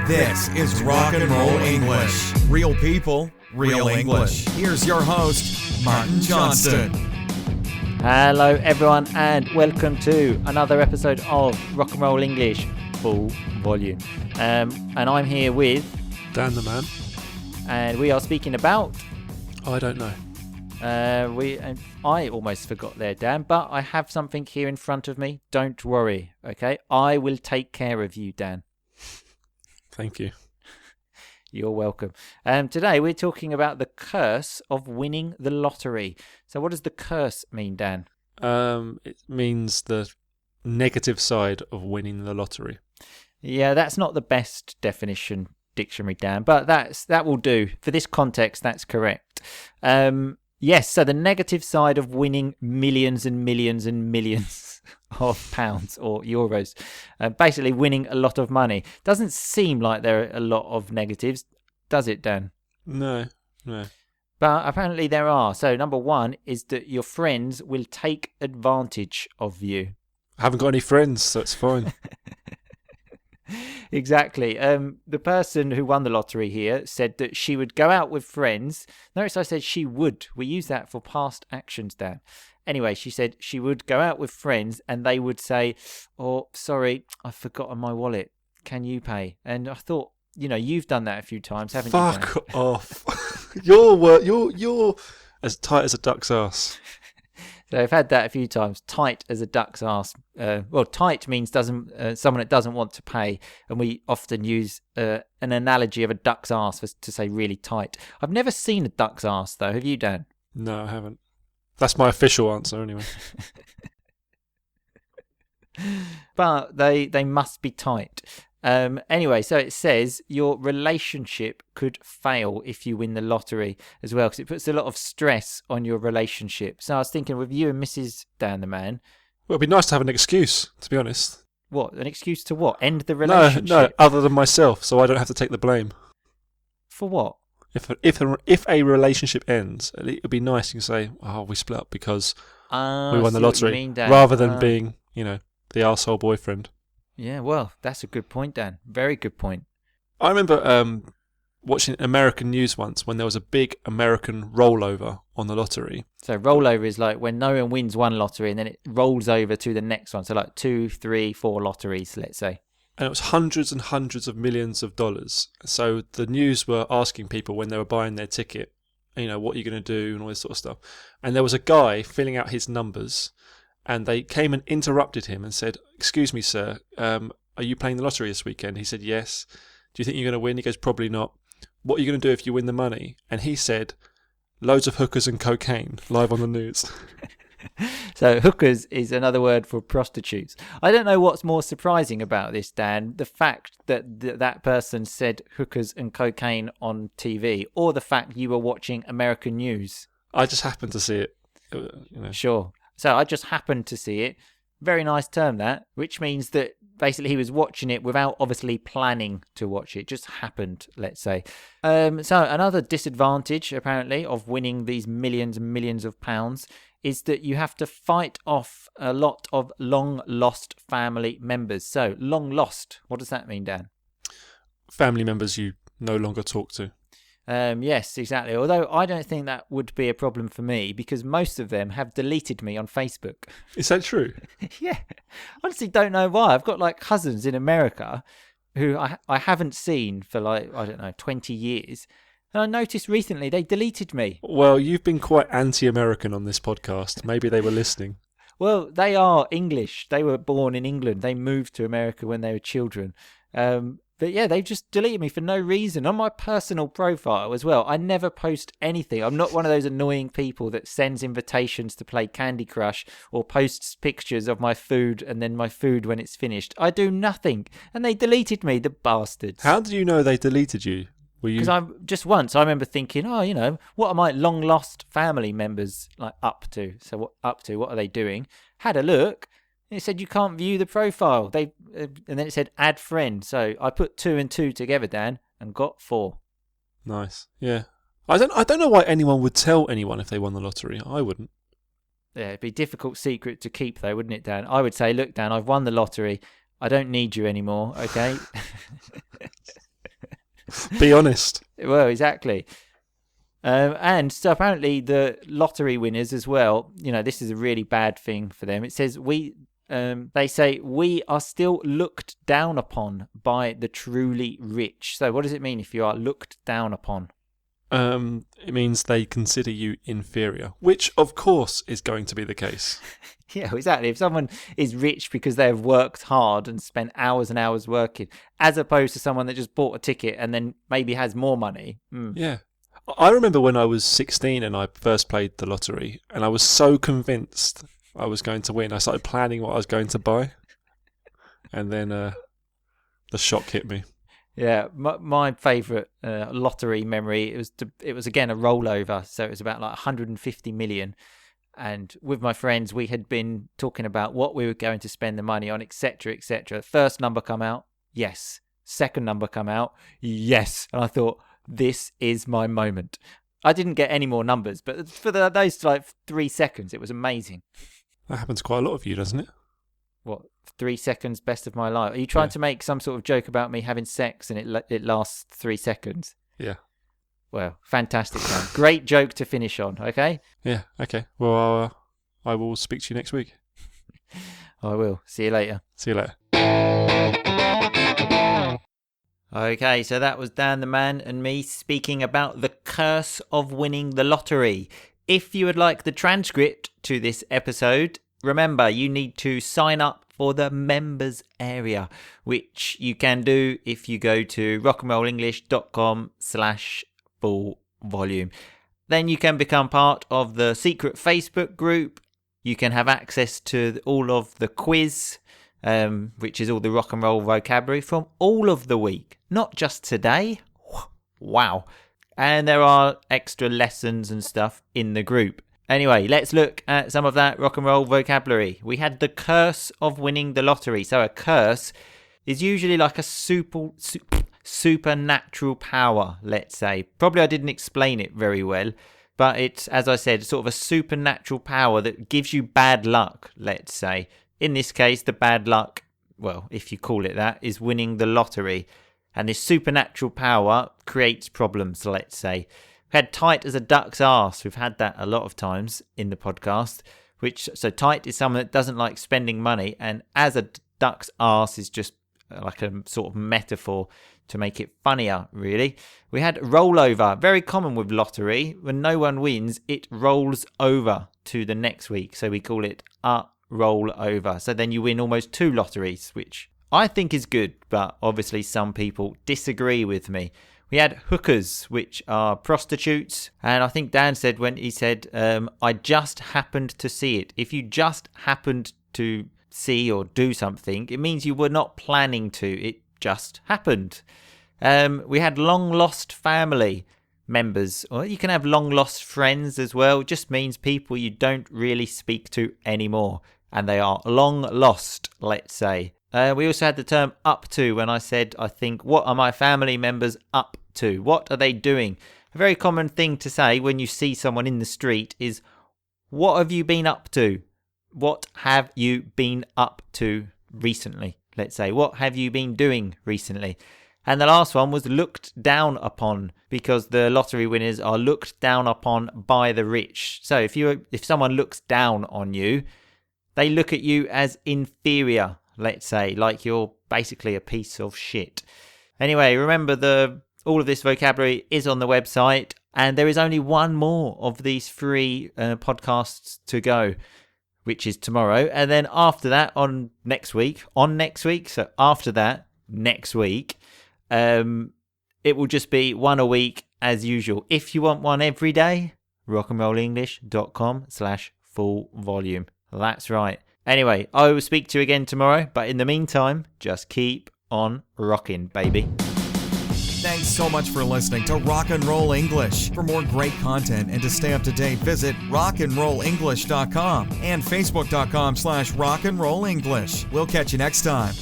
This is Rock and Roll English. Real people, real English. Here's your host, Martin Johnston. Hello everyone and welcome to another episode of Rock and Roll English Full Volume. And I'm here with Dan the man. And we are speaking about... I don't know. I almost forgot there, Dan, but I have something here in front of me. Don't worry, okay? I will take care of you, Dan. Thank you. You're welcome. Today we're talking about the curse of winning the lottery. So what does the curse mean, Dan? It means the negative side of winning the lottery. Yeah, that's not the best definition dictionary, Dan, but that will do. For this context, that's correct. Yes, so the negative side of winning millions and millions and millions of pounds or euros, basically winning a lot of money. Doesn't seem like there are a lot of negatives, does it, Dan? No. But apparently there are. So number one is that your friends will take advantage of you. I haven't got any friends, so it's fine. Exactly. The person who won the lottery here said that she would go out with friends. Notice I said she would. We use that for past actions, Dan. Anyway, she said she would go out with friends and they would say, "Oh, sorry, I've forgotten my wallet. Can you pay?" And I thought, you've done that a few times, haven't you, Dan? Fuck off. You're as tight as a duck's ass. So I've had that a few times. Tight as a duck's ass. Tight means someone that doesn't want to pay, and we often use an analogy of a duck's ass to say really tight. I've never seen a duck's ass though. Have you, Dan? No, I haven't. That's my official answer anyway. But they must be tight. Anyway, so it says your relationship could fail if you win the lottery as well, because it puts a lot of stress on your relationship. So I was thinking with you and Mrs. Dan the man. Well, it'd be nice to have an excuse, to be honest. What? An excuse to what? End the relationship? No, other than myself, so I don't have to take the blame. For what? If a relationship ends, it would be nice you can say, "Oh, we split up because we won the lottery," rather than being, the arsehole boyfriend. Yeah, well, that's a good point, Dan. Very good point. I remember watching American news once when there was a big American rollover on the lottery. So rollover is like when no one wins one lottery and then it rolls over to the next one. So like 2, 3, 4 lotteries, let's say. And it was hundreds and hundreds of millions of dollars. So the news were asking people when they were buying their ticket, what are you going to do and all this sort of stuff. And there was a guy filling out his numbers. And they came and interrupted him and said, "Excuse me, sir, are you playing the lottery this weekend?" He said, "Yes." "Do you think you're going to win?" He goes, "Probably not." "What are you going to do if you win the money?" And he said, "Loads of hookers and cocaine," live on the news. So hookers is another word for prostitutes. I don't know what's more surprising about this, Dan, the fact that that person said hookers and cocaine on TV, or the fact you were watching American news. I just happened to see it. Sure. So I just happened to see it. Very nice term, that, which means that basically he was watching it without obviously planning to watch it. It just happened, let's say. So another disadvantage, apparently, of winning these millions and millions of pounds is that you have to fight off a lot of long-lost family members. So long lost, what does that mean, Dan? Family members you no longer talk to. Yes, exactly. Although I don't think that would be a problem for me because most of them have deleted me on Facebook. Is that true? Yeah. Honestly, don't know why. I've got like cousins in America who I haven't seen for 20 years. And I noticed recently they deleted me. Well, you've been quite anti-American on this podcast. Maybe they were listening. Well, they are English. They were born in England. They moved to America when they were children. But yeah, they've just deleted me for no reason. On my personal profile as well, I never post anything. I'm not one of those annoying people that sends invitations to play Candy Crush or posts pictures of my food and then my food when it's finished. I do nothing. And they deleted me, the bastards. How do you know they deleted you? Because I remember thinking, what are my long lost family members up to? So what are they doing? Had a look. It said you can't view the profile. And then it said add friend. So I put 2 and 2 together, Dan, and got 4. Nice. Yeah. I don't know why anyone would tell anyone if they won the lottery. I wouldn't. Yeah, it'd be a difficult secret to keep though, wouldn't it, Dan? I would say, look, Dan, I've won the lottery. I don't need you anymore, okay? Be honest. Well, exactly. And so apparently the lottery winners as well, this is a really bad thing for them. It says they say we are still looked down upon by the truly rich. So what does it mean if you are looked down upon? It means they consider you inferior, which of course is going to be the case. Yeah, exactly. If someone is rich because they have worked hard and spent hours and hours working, as opposed to someone that just bought a ticket and then maybe has more money. Yeah. I remember when I was 16 and I first played the lottery, and I was so convinced I was going to win. I started planning what I was going to buy, and then the shock hit me. Yeah, my favourite lottery memory, it was again a rollover, so it was about like 150 million. And with my friends, we had been talking about what we were going to spend the money on, etc., etc. First number come out, yes. Second number come out, yes. And I thought, this is my moment. I didn't get any more numbers, but for those like 3 seconds, it was amazing. That happens quite a lot of you, doesn't it? What, 3 seconds, best of my life? Are you trying to make some sort of joke about me having sex and it lasts 3 seconds? Yeah. Well, fantastic, man. Great joke to finish on, okay? Yeah, okay. Well, I will speak to you next week. I will. See you later. See you later. Okay, so that was Dan the Man and me speaking about the curse of winning the lottery. If you would like the transcript to this episode, remember you need to sign up for the members area, which you can do if you go to rockandrollenglish.com/full volume. Then you can become part of the secret Facebook group. You can have access to all of the quiz, which is all the rock and roll vocabulary from all of the week, not just today. Wow. And there are extra lessons and stuff in the group. Anyway, let's look at some of that rock and roll vocabulary. We had the curse of winning the lottery. So a curse is usually like a supernatural power, let's say. Probably I didn't explain it very well, but it's, as I said, sort of a supernatural power that gives you bad luck, let's say. In this case, the bad luck, well, if you call it that, is winning the lottery. And this supernatural power creates problems, let's say. We had tight as a duck's arse. We've had that a lot of times in the podcast. So tight is someone that doesn't like spending money, and as a duck's arse is just like a sort of metaphor to make it funnier, really. We had rollover, very common with lottery. When no one wins, it rolls over to the next week. So we call it a rollover. So then you win almost 2 lotteries, which I think is good, but obviously some people disagree with me. We had hookers, which are prostitutes. And I think Dan said when he said, I just happened to see it. If you just happened to see or do something, it means you were not planning to. It just happened. We had long lost family members, or you can have long lost friends as well. It just means people you don't really speak to anymore. And they are long lost, let's say. We also had the term up to when I said, I think, what are my family members up to? What are they doing? A very common thing to say when you see someone in the street is, what have you been up to? What have you been up to recently? Let's say, what have you been doing recently? And the last one was looked down upon, because the lottery winners are looked down upon by the rich. So if someone looks down on you, they look at you as inferior. Let's say, like you're basically a piece of shit. Anyway, remember all of this vocabulary is on the website, and there is only one more of these 3 podcasts to go, which is tomorrow. And then after that, next week, so after that, next week, it will just be 1 a week as usual. If you want one every day, rockandrollenglish.com/full volume. That's right. Anyway, I will speak to you again tomorrow, but in the meantime, just keep on rocking, baby. Thanks so much for listening to Rock and Roll English. For more great content and to stay up to date, visit rockandrollenglish.com and facebook.com/rockandrollenglish. We'll catch you next time.